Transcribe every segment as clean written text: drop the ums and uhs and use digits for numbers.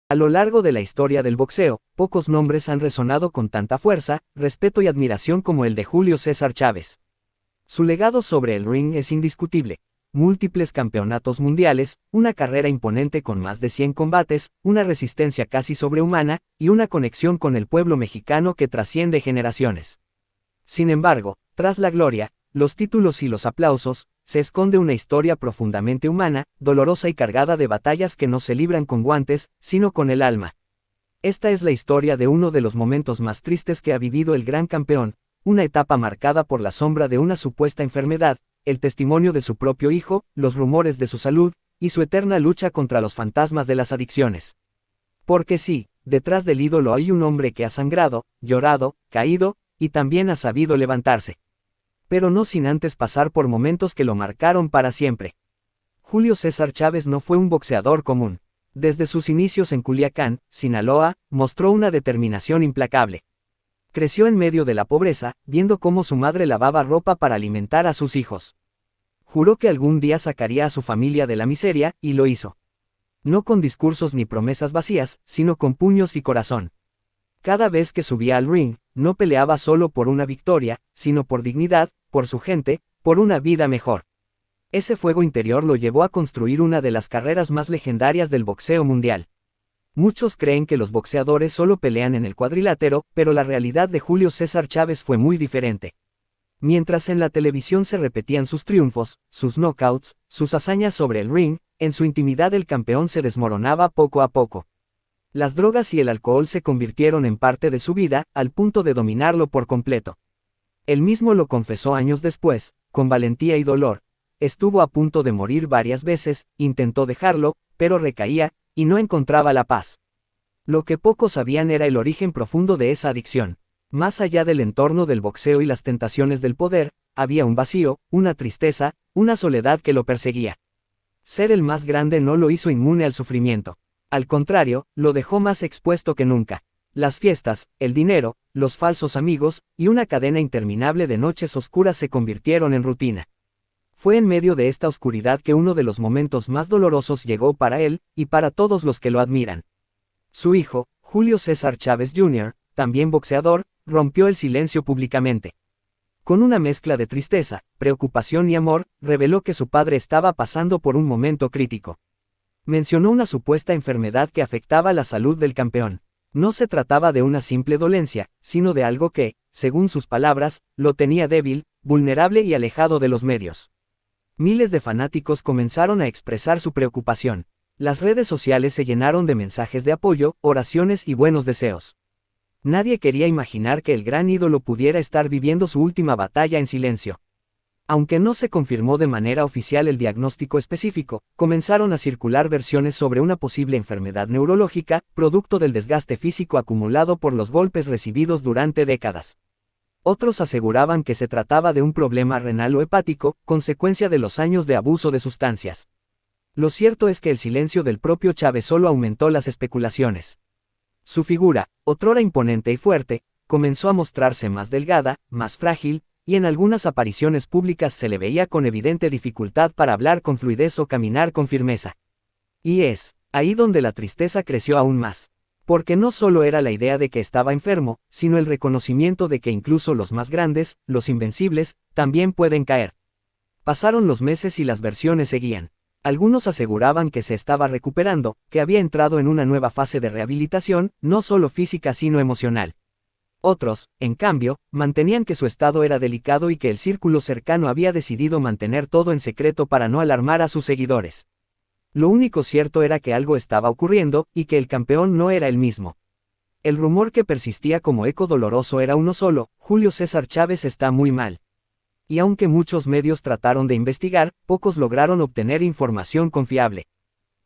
A lo largo de la historia del boxeo, pocos nombres han resonado con tanta fuerza, respeto y admiración como el de Julio César Chávez. Su legado sobre el ring es indiscutible. Múltiples campeonatos mundiales, una carrera imponente con más de 100 combates, una resistencia casi sobrehumana, y una conexión con el pueblo mexicano que trasciende generaciones. Sin embargo, tras la gloria, los títulos y los aplausos, se esconde una historia profundamente humana, dolorosa y cargada de batallas que no se libran con guantes, sino con el alma. Esta es la historia de uno de los momentos más tristes que ha vivido el gran campeón, una etapa marcada por la sombra de una supuesta enfermedad, el testimonio de su propio hijo, los rumores de su salud, y su eterna lucha contra los fantasmas de las adicciones. Porque sí, detrás del ídolo hay un hombre que ha sangrado, llorado, caído, y también ha sabido levantarse. Pero no sin antes pasar por momentos que lo marcaron para siempre. Julio César Chávez no fue un boxeador común. Desde sus inicios en Culiacán, Sinaloa, mostró una determinación implacable. Creció en medio de la pobreza, viendo cómo su madre lavaba ropa para alimentar a sus hijos. Juró que algún día sacaría a su familia de la miseria, y lo hizo. No con discursos ni promesas vacías, sino con puños y corazón. Cada vez que subía al ring, no peleaba solo por una victoria, sino por dignidad, por su gente, por una vida mejor. Ese fuego interior lo llevó a construir una de las carreras más legendarias del boxeo mundial. Muchos creen que los boxeadores solo pelean en el cuadrilátero, pero la realidad de Julio César Chávez fue muy diferente. Mientras en la televisión se repetían sus triunfos, sus knockouts, sus hazañas sobre el ring, en su intimidad el campeón se desmoronaba poco a poco. Las drogas y el alcohol se convirtieron en parte de su vida, al punto de dominarlo por completo. Él mismo lo confesó años después, con valentía y dolor. Estuvo a punto de morir varias veces, intentó dejarlo, pero recaía, y no encontraba la paz. Lo que pocos sabían era el origen profundo de esa adicción. Más allá del entorno del boxeo y las tentaciones del poder, había un vacío, una tristeza, una soledad que lo perseguía. Ser el más grande no lo hizo inmune al sufrimiento. Al contrario, lo dejó más expuesto que nunca. Las fiestas, el dinero, los falsos amigos, y una cadena interminable de noches oscuras se convirtieron en rutina. Fue en medio de esta oscuridad que uno de los momentos más dolorosos llegó para él, y para todos los que lo admiran. Su hijo, Julio César Chávez Jr., también boxeador, rompió el silencio públicamente. Con una mezcla de tristeza, preocupación y amor, reveló que su padre estaba pasando por un momento crítico. Mencionó una supuesta enfermedad que afectaba la salud del campeón. No se trataba de una simple dolencia, sino de algo que, según sus palabras, lo tenía débil, vulnerable y alejado de los medios. Miles de fanáticos comenzaron a expresar su preocupación. Las redes sociales se llenaron de mensajes de apoyo, oraciones y buenos deseos. Nadie quería imaginar que el gran ídolo pudiera estar viviendo su última batalla en silencio. Aunque no se confirmó de manera oficial el diagnóstico específico, comenzaron a circular versiones sobre una posible enfermedad neurológica, producto del desgaste físico acumulado por los golpes recibidos durante décadas. Otros aseguraban que se trataba de un problema renal o hepático, consecuencia de los años de abuso de sustancias. Lo cierto es que el silencio del propio Chávez solo aumentó las especulaciones. Su figura, otrora imponente y fuerte, comenzó a mostrarse más delgada, más frágil, y en algunas apariciones públicas se le veía con evidente dificultad para hablar con fluidez o caminar con firmeza. Y es ahí donde la tristeza creció aún más. Porque no solo era la idea de que estaba enfermo, sino el reconocimiento de que incluso los más grandes, los invencibles, también pueden caer. Pasaron los meses y las versiones seguían. Algunos aseguraban que se estaba recuperando, que había entrado en una nueva fase de rehabilitación, no solo física sino emocional. Otros, en cambio, mantenían que su estado era delicado y que el círculo cercano había decidido mantener todo en secreto para no alarmar a sus seguidores. Lo único cierto era que algo estaba ocurriendo, y que el campeón no era el mismo. El rumor que persistía como eco doloroso era uno solo: Julio César Chávez está muy mal. Y aunque muchos medios trataron de investigar, pocos lograron obtener información confiable.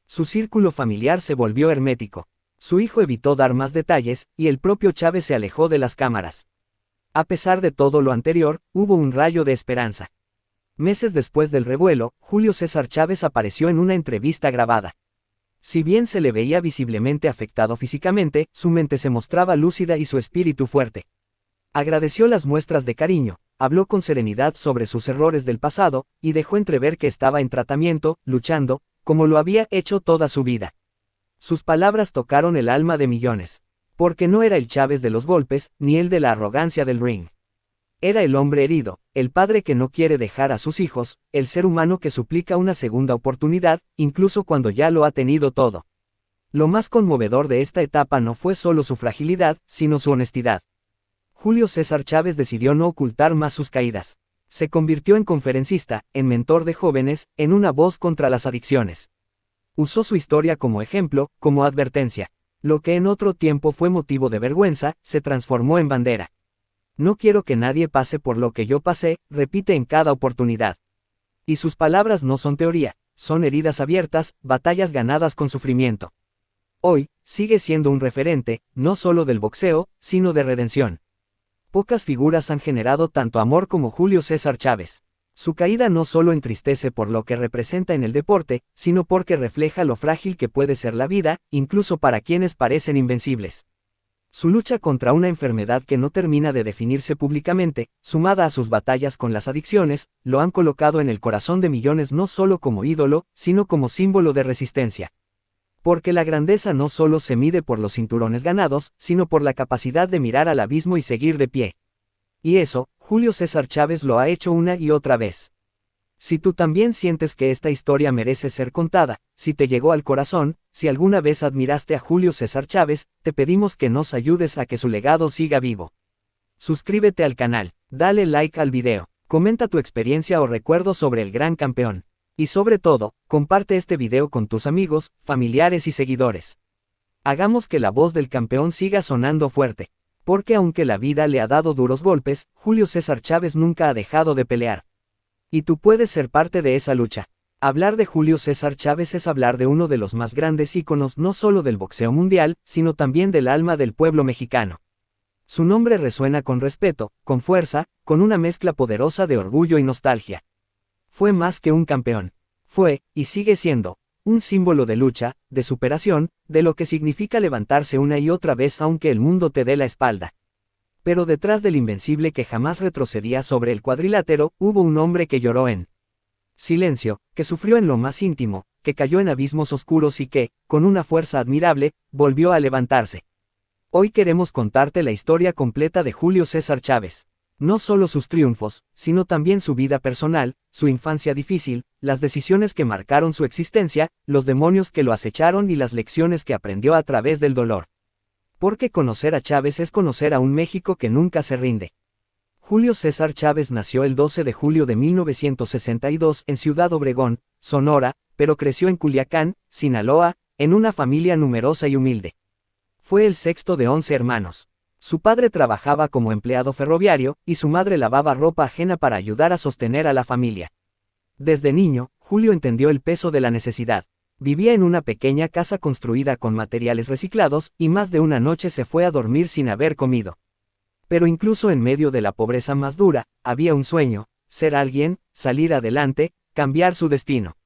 Su círculo familiar se volvió hermético. Su hijo evitó dar más detalles, y el propio Chávez se alejó de las cámaras. A pesar de todo lo anterior, hubo un rayo de esperanza. Meses después del revuelo, Julio César Chávez apareció en una entrevista grabada. Si bien se le veía visiblemente afectado físicamente, su mente se mostraba lúcida y su espíritu fuerte. Agradeció las muestras de cariño, habló con serenidad sobre sus errores del pasado, y dejó entrever que estaba en tratamiento, luchando, como lo había hecho toda su vida. Sus palabras tocaron el alma de millones. Porque no era el Chávez de los golpes, ni el de la arrogancia del ring. Era el hombre herido, el padre que no quiere dejar a sus hijos, el ser humano que suplica una segunda oportunidad, incluso cuando ya lo ha tenido todo. Lo más conmovedor de esta etapa no fue solo su fragilidad, sino su honestidad. Julio César Chávez decidió no ocultar más sus caídas. Se convirtió en conferencista, en mentor de jóvenes, en una voz contra las adicciones. Usó su historia como ejemplo, como advertencia. Lo que en otro tiempo fue motivo de vergüenza, se transformó en bandera. No quiero que nadie pase por lo que yo pasé, repite en cada oportunidad. Y sus palabras no son teoría, son heridas abiertas, batallas ganadas con sufrimiento. Hoy, sigue siendo un referente, no solo del boxeo, sino de redención. Pocas figuras han generado tanto amor como Julio César Chávez. Su caída no solo entristece por lo que representa en el deporte, sino porque refleja lo frágil que puede ser la vida, incluso para quienes parecen invencibles. Su lucha contra una enfermedad que no termina de definirse públicamente, sumada a sus batallas con las adicciones, lo han colocado en el corazón de millones no solo como ídolo, sino como símbolo de resistencia. Porque la grandeza no solo se mide por los cinturones ganados, sino por la capacidad de mirar al abismo y seguir de pie. Y eso, Julio César Chávez lo ha hecho una y otra vez. Si tú también sientes que esta historia merece ser contada, si te llegó al corazón, si alguna vez admiraste a Julio César Chávez, te pedimos que nos ayudes a que su legado siga vivo. Suscríbete al canal, dale like al video, comenta tu experiencia o recuerdo sobre el gran campeón. Y sobre todo, comparte este video con tus amigos, familiares y seguidores. Hagamos que la voz del campeón siga sonando fuerte. Porque aunque la vida le ha dado duros golpes, Julio César Chávez nunca ha dejado de pelear. Y tú puedes ser parte de esa lucha. Hablar de Julio César Chávez es hablar de uno de los más grandes íconos no solo del boxeo mundial, sino también del alma del pueblo mexicano. Su nombre resuena con respeto, con fuerza, con una mezcla poderosa de orgullo y nostalgia. Fue más que un campeón. Fue, y sigue siendo, un símbolo de lucha, de superación, de lo que significa levantarse una y otra vez aunque el mundo te dé la espalda. Pero detrás del invencible que jamás retrocedía sobre el cuadrilátero, hubo un hombre que lloró en silencio, que sufrió en lo más íntimo, que cayó en abismos oscuros y que, con una fuerza admirable, volvió a levantarse. Hoy queremos contarte la historia completa de Julio César Chávez. No solo sus triunfos, sino también su vida personal, su infancia difícil, las decisiones que marcaron su existencia, los demonios que lo acecharon y las lecciones que aprendió a través del dolor. Porque conocer a Chávez es conocer a un México que nunca se rinde. Julio César Chávez nació el 12 de julio de 1962 en Ciudad Obregón, Sonora, pero creció en Culiacán, Sinaloa, en una familia numerosa y humilde. Fue el sexto de 11 hermanos. Su padre trabajaba como empleado ferroviario, y su madre lavaba ropa ajena para ayudar a sostener a la familia. Desde niño, Julio entendió el peso de la necesidad. Vivía en una pequeña casa construida con materiales reciclados, y más de una noche se fue a dormir sin haber comido. Pero incluso en medio de la pobreza más dura, había un sueño: ser alguien, salir adelante, cambiar su destino.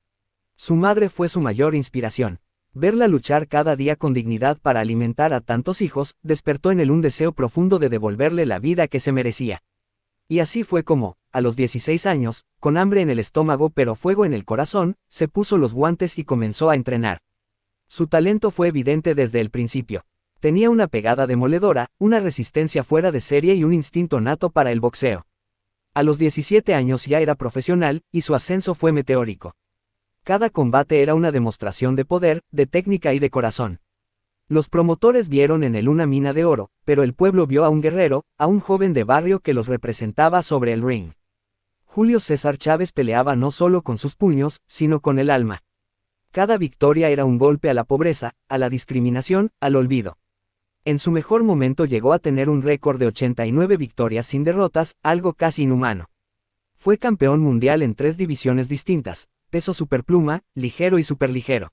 Su madre fue su mayor inspiración. Verla luchar cada día con dignidad para alimentar a tantos hijos, despertó en él un deseo profundo de devolverle la vida que se merecía. Y así fue como, a los 16 años, con hambre en el estómago pero fuego en el corazón, se puso los guantes y comenzó a entrenar. Su talento fue evidente desde el principio. Tenía una pegada demoledora, una resistencia fuera de serie y un instinto nato para el boxeo. A los 17 años ya era profesional, y su ascenso fue meteórico. Cada combate era una demostración de poder, de técnica y de corazón. Los promotores vieron en él una mina de oro, pero el pueblo vio a un guerrero, a un joven de barrio que los representaba sobre el ring. Julio César Chávez peleaba no solo con sus puños, sino con el alma. Cada victoria era un golpe a la pobreza, a la discriminación, al olvido. En su mejor momento llegó a tener un récord de 89 victorias sin derrotas, algo casi inhumano. Fue campeón mundial en 3 divisiones distintas: peso superpluma, ligero y superligero.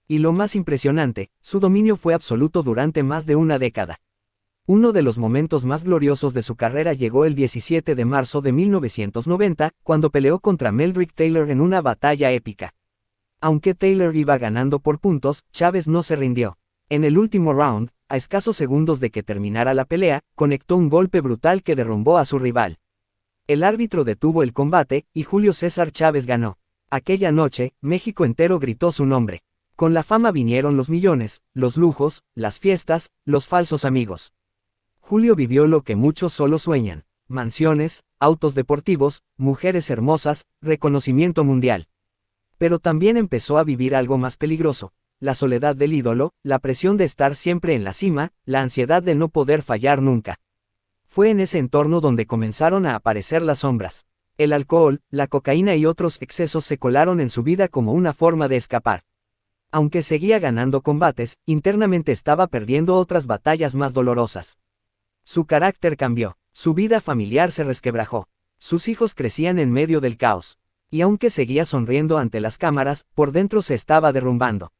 Y lo más impresionante, su dominio fue absoluto durante más de una década. Uno de los momentos más gloriosos de su carrera llegó el 17 de marzo de 1990, cuando peleó contra Meldrick Taylor en una batalla épica. Aunque Taylor iba ganando por puntos, Chávez no se rindió. En el último round, a escasos segundos de que terminara la pelea, conectó un golpe brutal que derrumbó a su rival. El árbitro detuvo el combate, y Julio César Chávez ganó. Aquella noche, México entero gritó su nombre. Con la fama vinieron los millones, los lujos, las fiestas, los falsos amigos. Julio vivió lo que muchos solo sueñan: mansiones, autos deportivos, mujeres hermosas, reconocimiento mundial. Pero también empezó a vivir algo más peligroso: la soledad del ídolo, la presión de estar siempre en la cima, la ansiedad de no poder fallar nunca. Fue en ese entorno donde comenzaron a aparecer las sombras. El alcohol, la cocaína y otros excesos se colaron en su vida como una forma de escapar. Aunque seguía ganando combates, internamente estaba perdiendo otras batallas más dolorosas. Su carácter cambió, su vida familiar se resquebrajó. Sus hijos crecían en medio del caos. Y aunque seguía sonriendo ante las cámaras, por dentro se estaba derrumbando.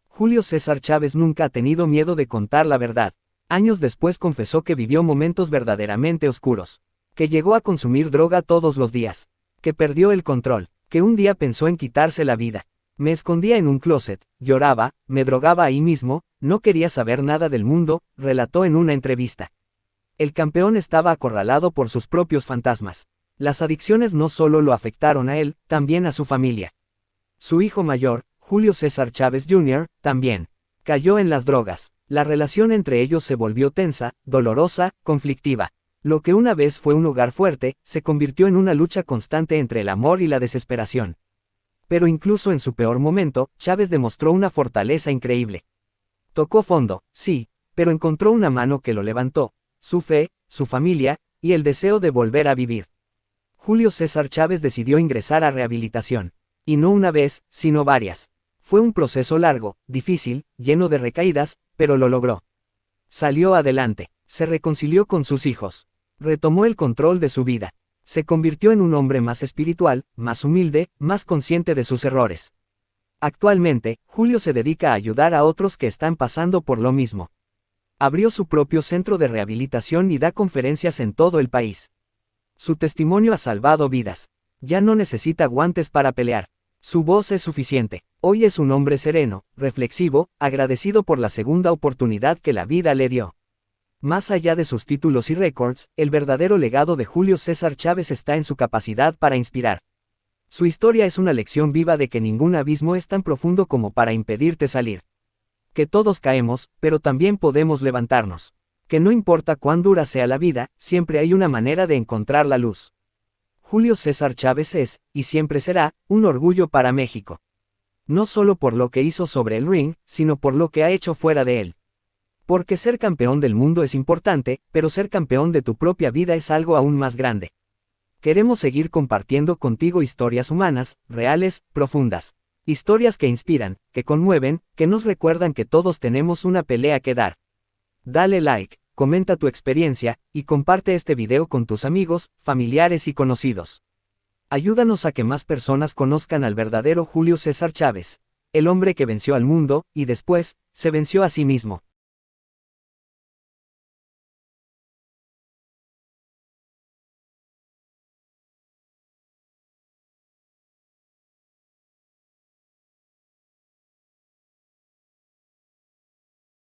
Julio César Chávez nunca ha tenido miedo de contar la verdad. Años después confesó que vivió momentos verdaderamente oscuros. Que llegó a consumir droga todos los días. Que perdió el control. Que un día pensó en quitarse la vida. Me escondía en un closet, lloraba, me drogaba ahí mismo, no quería saber nada del mundo, relató en una entrevista. El campeón estaba acorralado por sus propios fantasmas. Las adicciones no solo lo afectaron a él, también a su familia. Su hijo mayor, Julio César Chávez Jr., también cayó en las drogas. La relación entre ellos se volvió tensa, dolorosa, conflictiva. Lo que una vez fue un hogar fuerte, se convirtió en una lucha constante entre el amor y la desesperación. Pero incluso en su peor momento, Chávez demostró una fortaleza increíble. Tocó fondo, sí, pero encontró una mano que lo levantó: su fe, su familia, y el deseo de volver a vivir. Julio César Chávez decidió ingresar a rehabilitación. Y no una vez, sino varias. Fue un proceso largo, difícil, lleno de recaídas, pero lo logró. Salió adelante, se reconcilió con sus hijos. Retomó el control de su vida. Se convirtió en un hombre más espiritual, más humilde, más consciente de sus errores. Actualmente, Julio se dedica a ayudar a otros que están pasando por lo mismo. Abrió su propio centro de rehabilitación y da conferencias en todo el país. Su testimonio ha salvado vidas. Ya no necesita guantes para pelear. Su voz es suficiente. Hoy es un hombre sereno, reflexivo, agradecido por la segunda oportunidad que la vida le dio. Más allá de sus títulos y récords, el verdadero legado de Julio César Chávez está en su capacidad para inspirar. Su historia es una lección viva de que ningún abismo es tan profundo como para impedirte salir. Que todos caemos, pero también podemos levantarnos. Que no importa cuán dura sea la vida, siempre hay una manera de encontrar la luz. Julio César Chávez es, y siempre será, un orgullo para México. No solo por lo que hizo sobre el ring, sino por lo que ha hecho fuera de él. Porque ser campeón del mundo es importante, pero ser campeón de tu propia vida es algo aún más grande. Queremos seguir compartiendo contigo historias humanas, reales, profundas. Historias que inspiran, que conmueven, que nos recuerdan que todos tenemos una pelea que dar. Dale like, comenta tu experiencia, y comparte este video con tus amigos, familiares y conocidos. Ayúdanos a que más personas conozcan al verdadero Julio César Chávez, el hombre que venció al mundo, y después, se venció a sí mismo.